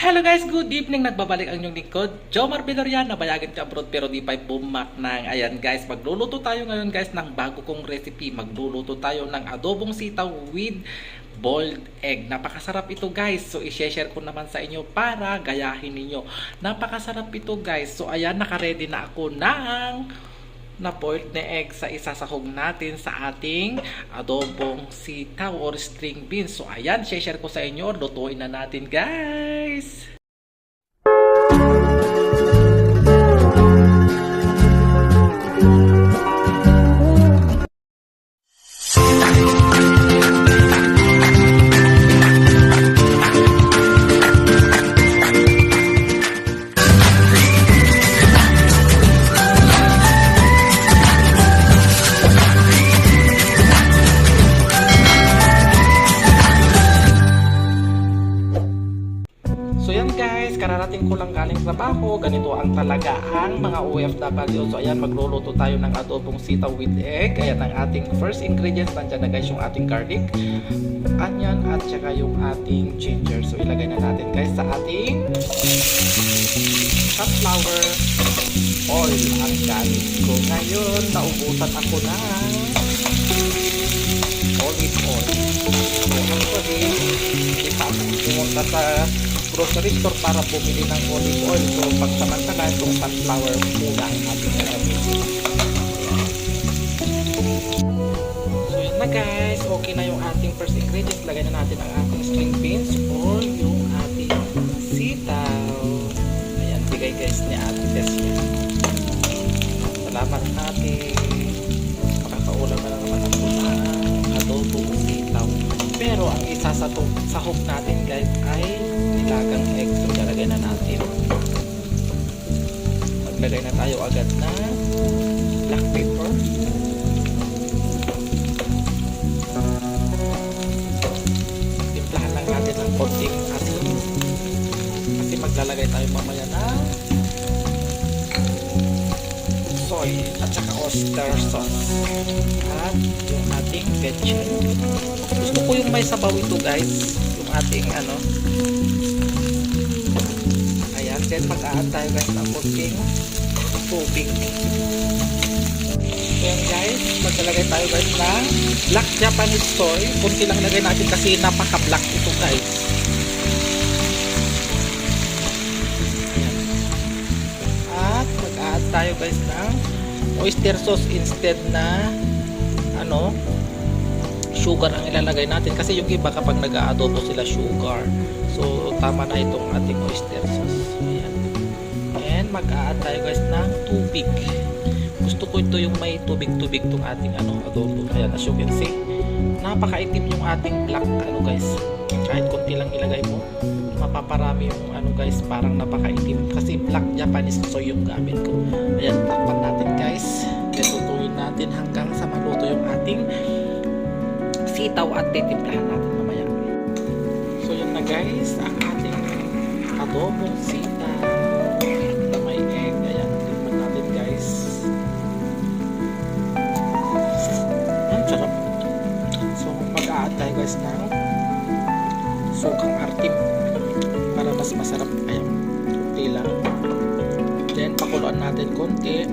Hello guys, good evening. Nagbabalik ang inyong lingkod, Jomar Villarreal. Nabayagan ka abroad pero di pa bumak ng. Ayan guys, magluluto tayo ngayon guys ng bago kong recipe. Magluluto tayo ng adobong sitaw with boiled egg. Napakasarap ito guys. So i-share ko naman sa inyo para gayahin ninyo. Napakasarap ito guys. So ayan, naka-ready na ako ng na boiled na egg sa isasahog natin sa ating adobong sitaw or string beans. So ayan, share ko sa inyo. Lutuin na natin guys. So yan guys, kararating ko lang galing trabaho. Ganito ang talaga ang mga OFW. So ayan, magluluto tayo ng adobong sitaw with egg. Ayan ang ating first ingredients. Nandiyan na guys yung ating garlic, onion, at saka yung ating ginger. So ilagay na natin guys sa ating sunflower oil ang gamit ko. Ngayon, naubusan ako ng olive oil. So actually, hindi pa ako pumunta sa grocery store para bumili ng olive oil. So pagsamantala itong sunflower muna ang ating gamit. So yun na guys, okay na yung ating first ingredients. Lagay na natin ang ating string beans or yung ating sitaw. Ayan, bigay guys ni Ate Tessia. Salamat natin. Makakaulam na naman ako ng adobong sitaw. Pero ang isa sa sahog natin guys ay nilagang egg. So lalagay na natin. Maglagay na tayo agad na black pepper. Timplahan lang natin ng konting asin. Kasi maglalagay tayo mamaya na soy at saka oyster sauce. At yung ating ketchup. Gusto ko yung may sabaw ito guys. Yung ating ayan, then mag-add tayo guys ng konting tubig. So yan guys, maglalagay tayo guys ng black Japanese soy. Kunti lang lagay natin kasi napaka-black ito guys. Ayan. At mag-add tayo guys ng oyster sauce instead na sugar ang ilalagay natin kasi yung iba kapag nag-aadobo sila sugar. So tama na itong ating oyster sauce. Ayan. And mag-a-add tayo guys ng tubig. Gusto ko ito yung may tubig-tubig tong ating adobo. Ayan, as you can see, napakaitim yung ating black guys. Kahit konti lang ilagay mo, mapaparami yung guys, parang napakaitim kasi black Japanese soy yung gamit ko. Ayan, takpan natin guys. Lutuin natin hanggang sa maluto yung ating sitaw at titimplahan natin mamaya. So yun na guys, ang ating adobong sitaw na may egg. Ayan, tikman natin guys. Ang sarap. So mag-a-add tayo guys ng sukang artim para mas masarap. Ayan, kunti lang. Then pakuluan natin konti.